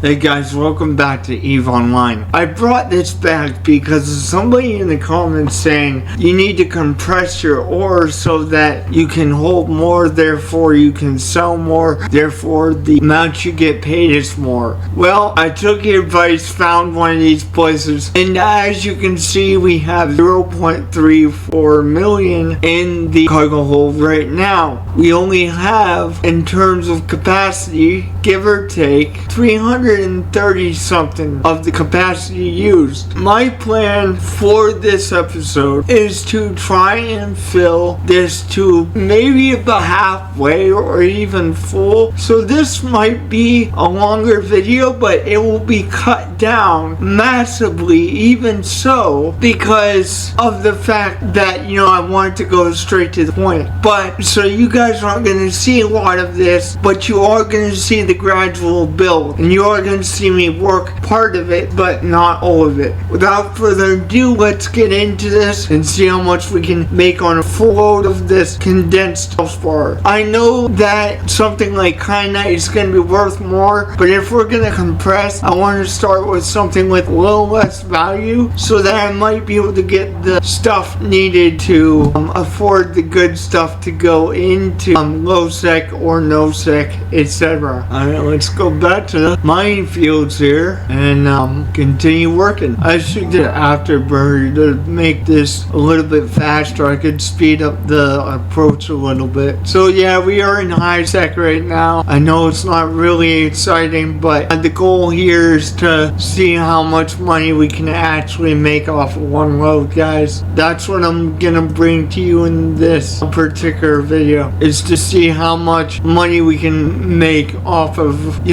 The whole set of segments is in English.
Hey guys, welcome back to EVE Online. I brought this back because somebody in the comments saying you need to compress your ore so that you can hold more, therefore you can sell more, therefore the amount you get paid is more. Well, I took your advice, found one of these places, and as you can see we have 0.34 million in the cargo hold right now. We only have, in terms of capacity, give or take, 330 something of the capacity used. My plan for this episode is to try and fill this to maybe about halfway or even full. So this might be a longer video, but it will be cut down massively even so because of the fact that, I wanted to go straight to the point. But so you guys aren't going to see a lot of this, but you are going to see the gradual build, and you are going to see me work part of it, but not all of it. Without further ado, let's get into this and see how much we can make on a full load of this condensed Veldspar. I know that something like Kyanite is going to be worth more, but if we're going to compress, I want to start with something with a little less value so that I might be able to get the stuff needed to afford the good stuff to go into Low-Sec or No-Sec, etc. Alright, let's go back to the mining fields here and continue working. I should get Afterburner to make this a little bit faster. I could speed up the approach a little bit. So yeah, we are in high sec right now. I know it's not really exciting, but the goal here is to see how much money we can actually make off of one load, guys. That's what I'm gonna bring to you in this particular video, is to see how much money we can make off of,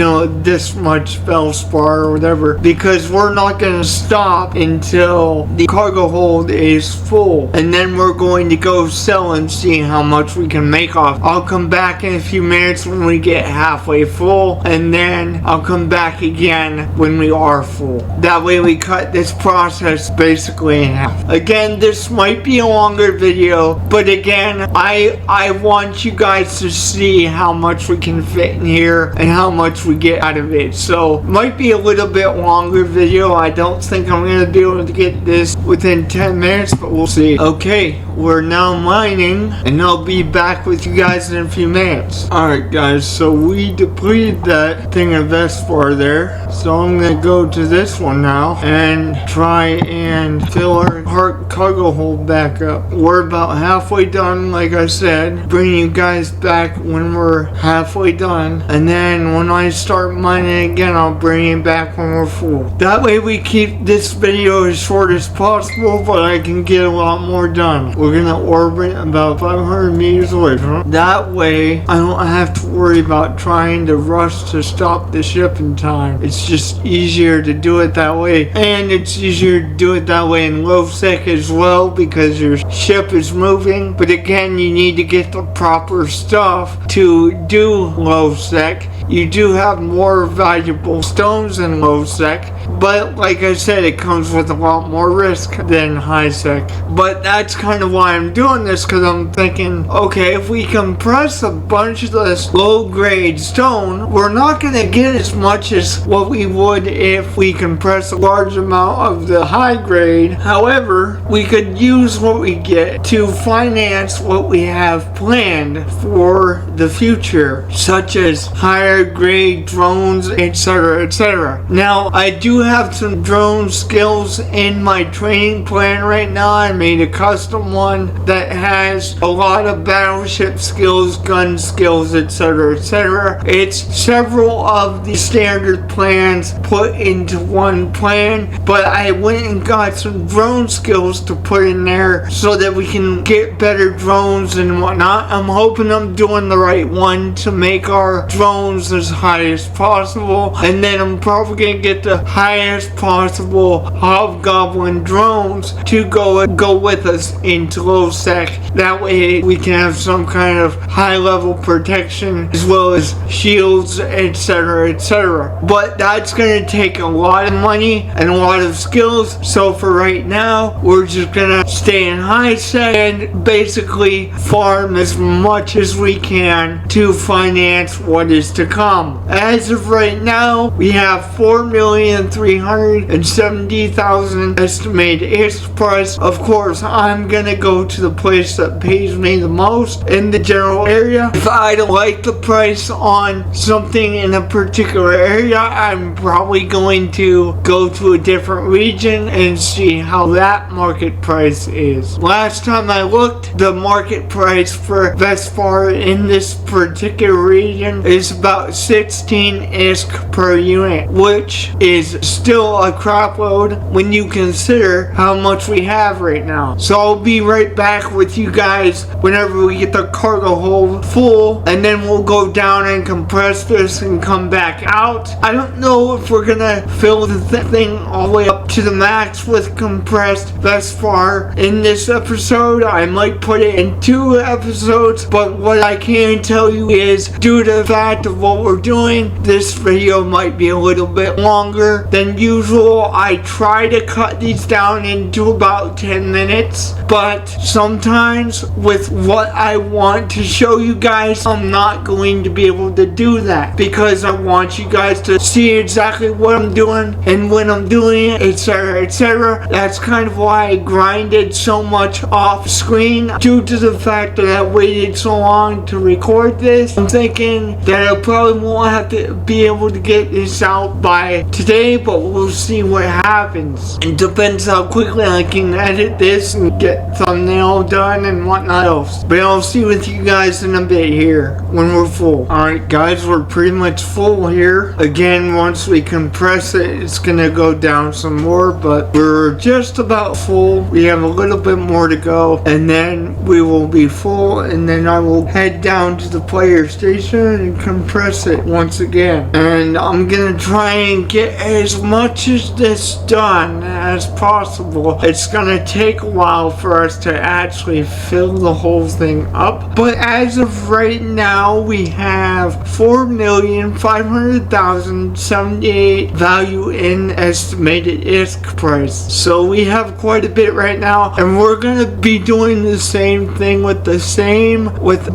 this much Veldspar or whatever, because we're not going to stop until the cargo hold is full, and then we're going to go sell and see how much we can make off. I'll come back in a few minutes when we get halfway full, and then I'll come back again when we are full. That way we cut this process basically in half. Again, this might be a longer video, but again, I want you guys to see how much we can fit in here and how much we get out of it. So might be a little bit longer video. I don't think I'm going to be able to get this within 10 minutes, but we'll see. Okay, we're now mining, and I'll be back with you guys in a few minutes. Alright guys, so we depleted that thing of Veldspar there, so I'm going to go to this one now and try and fill our cargo hold back up. We're about halfway done, like I said. Bring you guys back when we're halfway done, and then when I start mining again, I'll bring you back when we're full. That way we keep this video as short as possible, but I can get a lot more done. We're gonna orbit about 500 meters away from it. That way I don't have to worry about trying to rush to stop the ship in time. It's just easier to do it that way, and it's easier to do it that way in Low-Sec as well because your ship is moving. But again, you need to get the proper stuff to do Low-Sec. You do have more valuable stones in Low-Sec, but like I said, it comes with a lot more risk than high sec. But that's kind of why I'm doing this, because I'm thinking, okay, if we compress a bunch of this low grade stone, we're not going to get as much as what we would if we compress a large amount of the high grade. However, we could use what we get to finance what we have planned for the future, such as higher grade drones, etc, etc. Now, I do have some drone skills in my training plan right now. I made a custom one that has a lot of battleship skills, gun skills, etc, etc. It's several of the standard plans put into one plan, but I went and got some drone skills to put in there so that we can get better drones and whatnot. I'm hoping I'm doing the right one to make our drones as high as possible, and then I'm probably gonna get the high highest possible hobgoblin drones to go with us into Low-Sec. That way we can have some kind of high level protection as well as shields, etc, etc. But that's gonna take a lot of money and a lot of skills, so for right now we're just gonna stay in high sec and basically farm as much as we can to finance what is to come. As of right now, we have 4,370,000 estimated ISK price. Of course, I'm gonna go to the place that pays me the most in the general area. If I don't like the price on something in a particular area, I'm probably going to go to a different region and see how that market price is. Last time I looked, the market price for Veldspar in this particular region is about 16 ISK per unit, which is still a crap load when you consider how much we have right now. So I'll be right back with you guys whenever we get the cargo hold full, and then we'll go down and compress this and come back out. I don't know if we're gonna fill the thing all the way up to the max with compressed Veldspar in this episode. I might put it in 2 episodes, but what I can tell you is, due to the fact of what we're doing, this video might be a little bit longer than usual. I try to cut these down into about 10 minutes, but sometimes with what I want to show you guys, I'm not going to be able to do that because I want you guys to see exactly what I'm doing and when I'm doing it, etc, etc. That's kind of why I grinded so much off screen, due to the fact that I waited so long to record this. I'm thinking that I probably won't have to be able to get this out by today, but we'll see what happens. It depends how quickly I can edit this and get thumbnail done and whatnot else. But I'll see with you guys in a bit here when we're full. Alright guys, we're pretty much full here. Again, once we compress it, it's gonna go down some more, but we're just about full. We have a little bit more to go, and then we will be full, and then I will head down to the player station and compress it once again. And I'm gonna try and get as much as this done as possible. It's gonna take a while for us to actually fill the whole thing up, but as of right now we have 4,500,078 value in estimated ISK price. So we have quite a bit right now, and we're gonna be doing the same thing with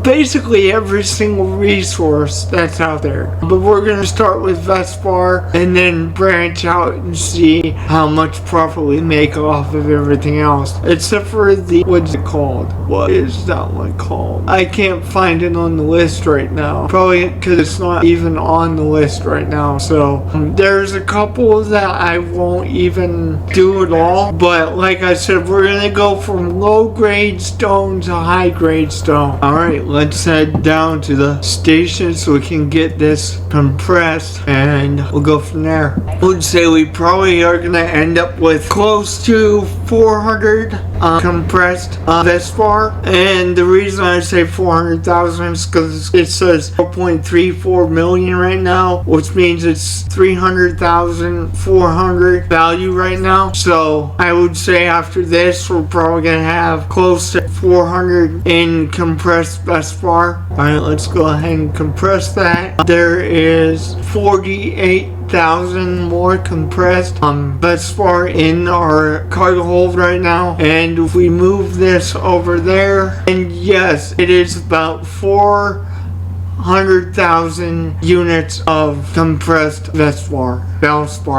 basically every single resource that's out there. But we're gonna start with Veldspar and then branch out and see how much profit we make off of everything else, except for the, what's it called? What is that one called? I can't find it on the list right now, probably because it's not even on the list right now. So there's a couple that I won't even do at all, but like I said, we're gonna go from low grade stone to high grade stone. Alright, let's head down to the station so we can get this compressed, and we'll go from there. I would say we probably are gonna end up with close to 400 compressed Veldspar, and the reason I say 400,000 is because it says 4.34 million right now, which means it's 300,400 value right now. So I would say after this we're probably gonna have close to 400 in compressed Veldspar. Alright, let's go ahead and compress that. There is 48,000 more compressed Veldspar in our cargo hold right now, and if we move this over there, and yes, it is about 400,000 units of compressed Veldspar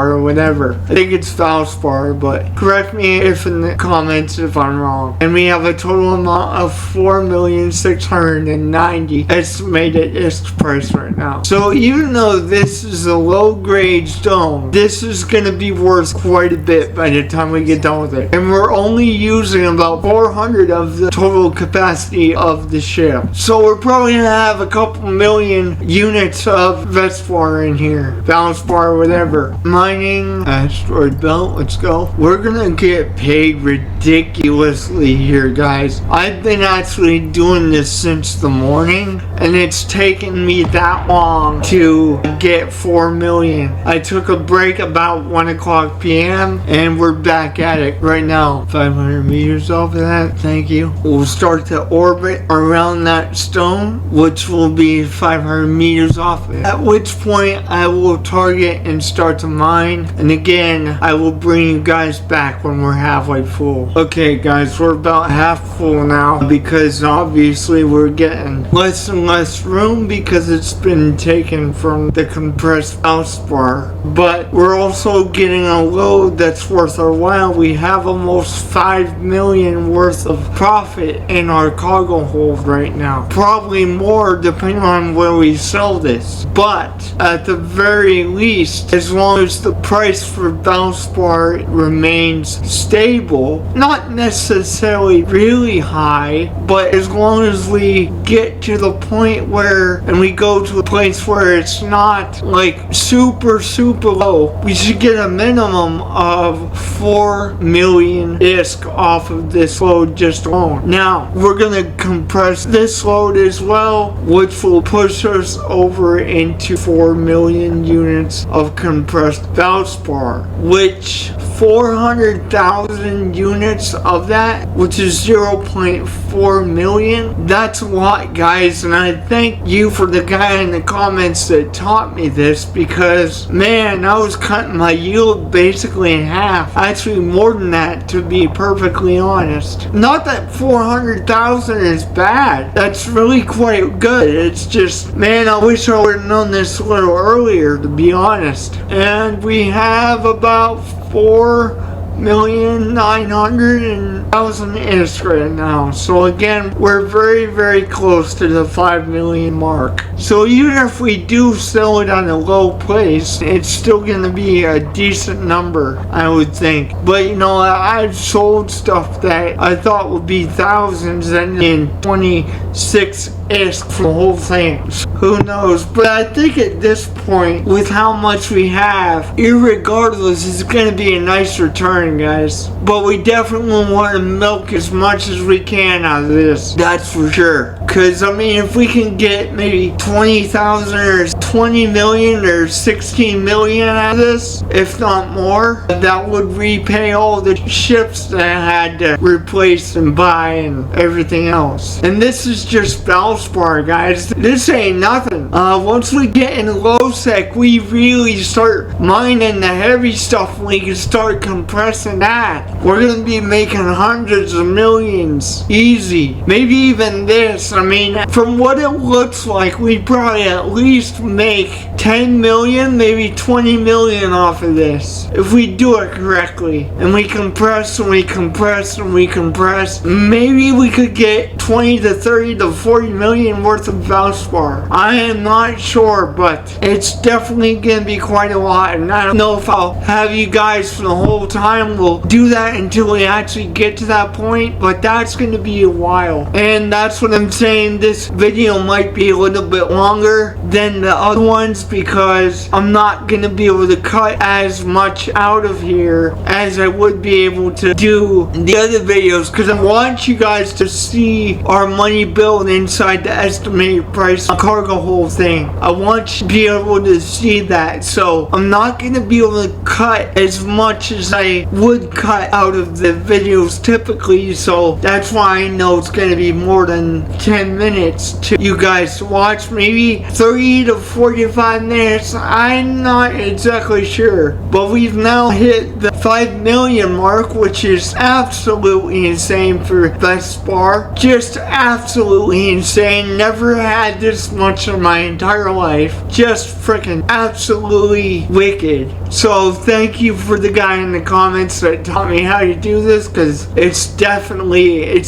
or whatever. I think it's Veldspar, but correct me if in the comments if I'm wrong. And we have a total amount of 4,690,000 estimated ISK price right now. So even though this is a low grade stone, this is going to be worth quite a bit by the time we get done with it. And we're only using about 400 of the total capacity of the ship. So we're probably going to have a couple million units of Veldspar in here. Veldspar or whatever. ever. Mining asteroid belt, let's go. We're gonna get paid ridiculously here, guys. I've been actually doing this since the morning, and it's taken me that long to get 4 million. I took a break about 1 o'clock p.m. and we're back at it right now. 500 meters off of that, thank you. We'll start to orbit around that stone, which will be 500 meters off it. At which point I will target and start to mine, and again I will bring you guys back when we're halfway full. Okay guys, we're about half full now because obviously we're getting less and less room because it's been taken from the compressed Veldspar, but we're also getting a load that's worth our while. We have almost 5 million worth of profit in our cargo hold right now, probably more depending on where we sell this, but at the very least, as long as the price for Veldspar remains stable, not necessarily really high, but as long as we get to the point where, and we go to a place where it's not like super low, we should get a minimum of 4 million ISK off of this load just alone. Now, we're gonna compress this load as well, which will push us over into 4 million units of compressed Veldspar, which 400,000 units of that, which is 0.4 million, that's a lot, guys, and I thank you for the guy in the comments that taught me this, because man, I was cutting my yield basically in half, actually more than that, to be perfectly honest. Not that 400,000 is bad, that's really quite good, it's just, man, I wish I would have known this a little earlier, to be honest. And we have about 4,900,000 ISK right now. So again, we're very close to the 5 million mark. So even if we do sell it on a low place, it's still going to be a decent number, I would think. But you know, I've sold stuff that I thought would be thousands and in 26 ISK for the whole thing. Who knows? But I think at this point, with how much we have, irregardless, it's going to be a nice return, guys. But we definitely want to milk as much as we can out of this. That's for sure. Because, I mean, if we can get maybe 20,000 or 20 million or 16 million out of this, if not more, that would repay all the ships that I had to replace and buy and everything else. And this is just Veldspar, guys. This ain't nothing. Once we get in Low-Sec, we really start mining the heavy stuff and we can start compressing that. We're gonna be making hundreds of millions. Easy. Maybe even this. I mean, from what it looks like, we probably at least make 10 million, maybe 20 million off of this. If we do it correctly. And we compress and we compress and we compress. Maybe we could get 20 to 30 to 40 million worth of Veldspar. I am not sure, but it's definitely gonna be quite a lot, and I don't know if I'll have you guys for the whole time. We'll do that until we actually get to that point, but that's gonna be a while. And that's what I'm saying, this video might be a little bit longer than the other ones because I'm not gonna be able to cut as much out of here as I would be able to do the other videos, because I want you guys to see our money build inside the estimated price cargo hold thing. I want you to be able to see that, so I'm not going to be able to cut as much as I would cut out of the videos typically, so that's why I know it's going to be more than 10 minutes to you guys to watch, maybe 30 to 45 minutes, I'm not exactly sure, but we've now hit the 5 million mark, which is absolutely insane for Veldspar, just absolutely insane. Never had this much in my entire life. Just freaking absolutely wicked. So thank you for the guy in the comments that taught me how to do this, because it's definitely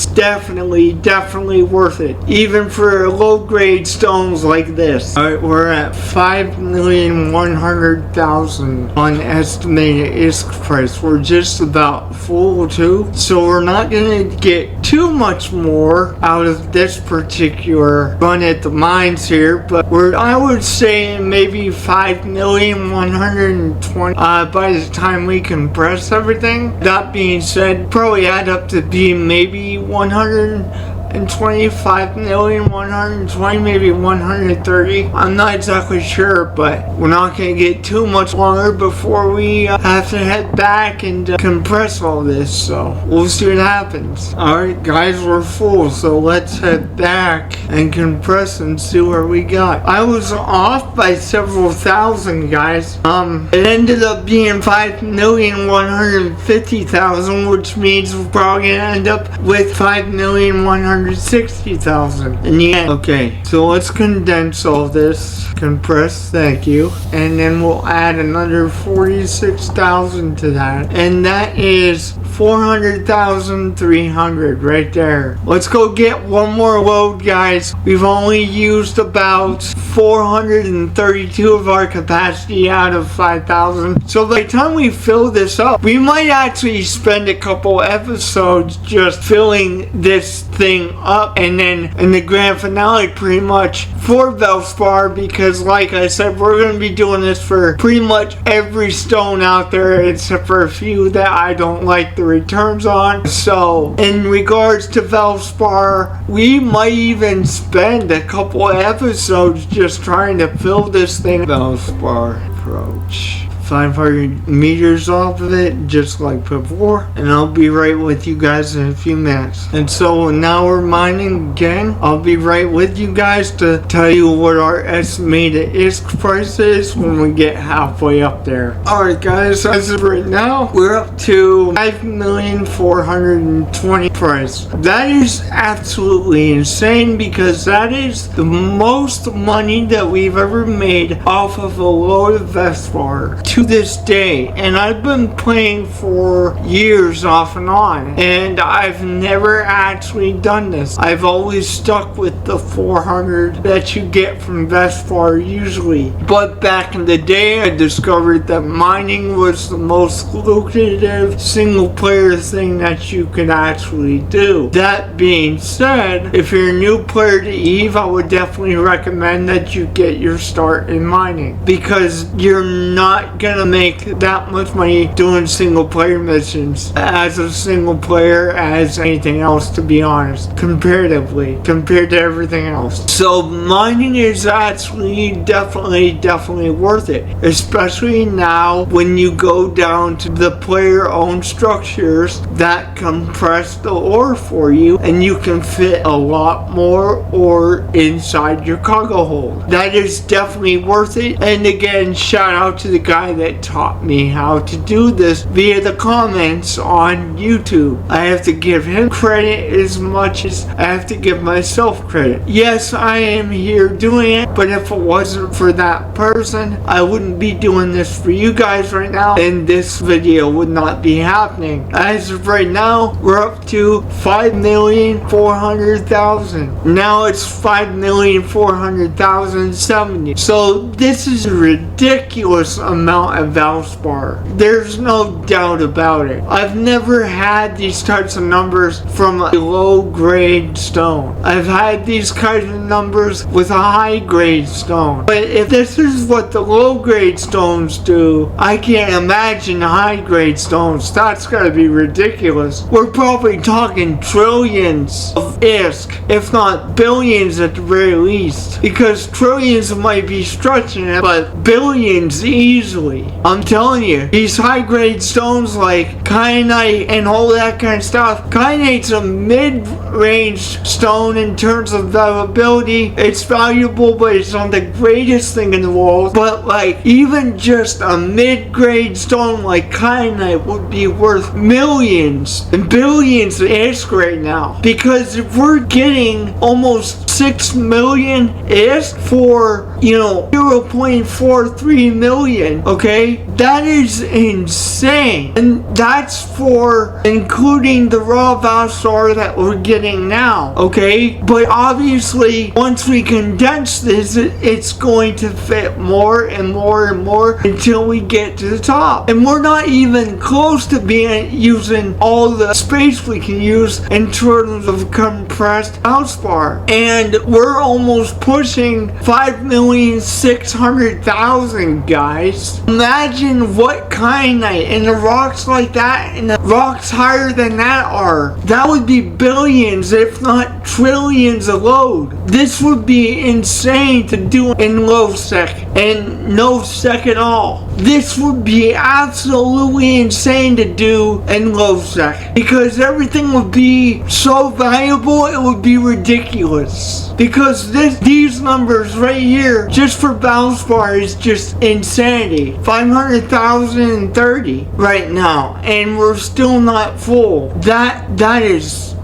worth it. it, even for low grade stones like this. Alright, we're at 5,100,000 on estimated ISK price. We're just about full too, so we're not gonna get too much more out of this particular run at the mines here, but I would say maybe 5,120,000 by the time we compress everything. That being said, probably add up to be maybe 125 million, 120, maybe 130. I'm not exactly sure, but we're not going to get too much longer before we have to head back and compress all this, so we'll see what happens. Alright guys, we're full, so let's head back and compress and see where we got. I was off by several thousand, guys. It ended up being 5,150,000, which means we're probably going to end up with 5,160,000 in the end. Okay, so let's condense all this. Compress, thank you. And then we'll add another 46,000 to that. And that is 400,300 right there. Let's go get one more load, guys. We've only used about 432 of our capacity out of 5,000. So by the time we fill this up, we might actually spend a couple episodes just filling this thing up, and then in the grand finale pretty much for Veldspar, because like I said, we're going to be doing this for pretty much every stone out there except for a few that I don't like the returns on. So in regards to Veldspar, we might even spend a couple episodes just trying to fill this thing. Veldspar approach. 500 meters off of it, just like before, and I'll be right with you guys in a few minutes. And so now we're mining again. I'll be right with you guys to tell you what our estimated ISK price is when we get halfway up there. Alright guys, as of right now, we're up to 5,420,000 price. That is absolutely insane, because that is the most money that we've ever made off of a load of Veldspar to this day. And I've been playing for years off and on, and I've never actually done this. I've always stuck with the 400 that you get from Veldspar usually. But back in the day, I discovered that mining was the most lucrative single player thing that you could actually do. That being said, if you're a new player to EVE, I would definitely recommend that you get your start in mining, because you're not gonna make that much money doing single player missions as a single player as anything else, to be honest, comparatively, compared to everything else. So mining is actually definitely worth it, especially now when you go down to the player owned structures that compress the ore for you, and you can fit a lot more ore inside your cargo hold. That is definitely worth it. And again, shout out to the guy that taught me how to do this via the comments on YouTube. I have to give him credit as much as I have to give myself credit. Yes, I am here doing it, but if it wasn't for that person, I wouldn't be doing this for you guys right now, and this video would not be happening. As of right now, we're up to 5,400,000. Now it's 5,400,070. So this is a ridiculous amount of Veldspar. There's no doubt about it. I've never had these types of numbers from a low grade stone. I've had these kinds of numbers with a high grade stone. But if this is what the low grade stones do, I can't imagine high grade stones. That's gotta be ridiculous. We're probably talking trillions of ISK, if not billions at the very least. Because trillions might be stretching it, but billions easily. I'm telling you, these high grade stones like kyanite and all that kind of stuff. Kyanate's a mid-range stone in terms of valuability. It's valuable, but it's not the greatest thing in the world. But like, even just a mid-grade stone like kyanite would be worth millions and billions of ISK right now. Because if we're getting almost 6 million ISK for, 0.43 million, okay? Okay, that is insane, and that's for including the raw Veldspar that we're getting now. Okay, but obviously once we condense this, it's going to fit more and more and more until we get to the top, and we're not even close to using all the space we can use in terms of compressed Veldspar, and we're almost pushing 5,600,000, guys. Imagine what kyanite and the rocks like that and the rocks higher than that are. That would be billions, if not trillions of load. This would be insane to do in Low-Sec and No-Sec at all. This would be absolutely insane to do in Low-Sec, because everything would be so valuable, it would be ridiculous. Because these numbers right here, just for Veldspar, is just insanity. 500,030 right now, and we're still not full. That is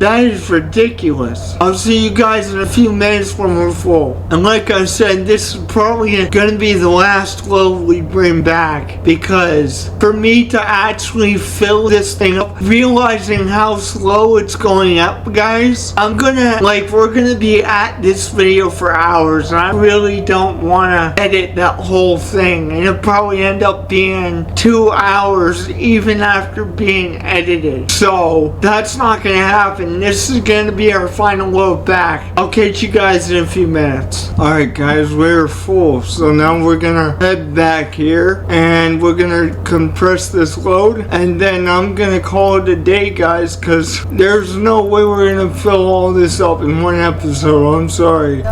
ridiculous. I'll see you guys in a few minutes when we're full. And like I said, this is probably gonna be the last load we bring back, because for me to actually fill this thing up, realizing how slow it's going up, guys, we're gonna be at this video for hours, and I really don't wanna edit that whole thing, and it'll probably end up being 2 hours even after being edited. So that's not gonna happen. This is gonna be our final load back. I'll catch you guys in a few minutes. Alright guys, we're full, so now we're gonna head back here and we're gonna compress this load, and then I'm gonna call it a day, guys, because there's no way we're gonna fill all this up in one episode. I'm sorry.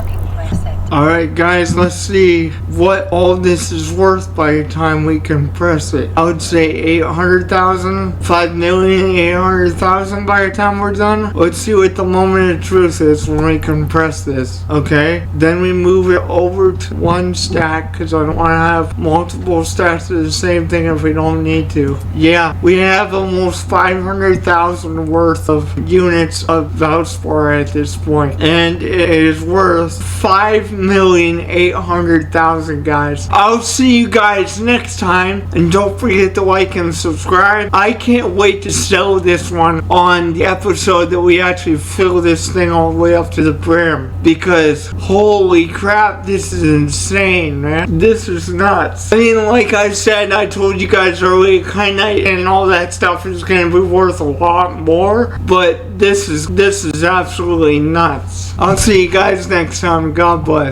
Alright guys, let's see what all this is worth by the time we compress it. I would say 800,000, 5,800,000 by the time we're done. Let's see what the moment of truth is when we compress this. Okay, then we move it over to one stack, because I don't want to have multiple stacks of the same thing if we don't need to. Yeah, we have almost 500,000 worth of units of Veldspar at this point, and it is worth 5,800,000, guys. I'll see you guys next time, and don't forget to like and subscribe. I can't wait to sell this one on the episode that we actually fill this thing all the way up to the brim, because holy crap, this is insane, man. This is nuts. I mean, like I said, I told you guys earlier, kyanite and all that stuff is gonna be worth a lot more, but this is absolutely nuts. I'll see you guys next time. God bless.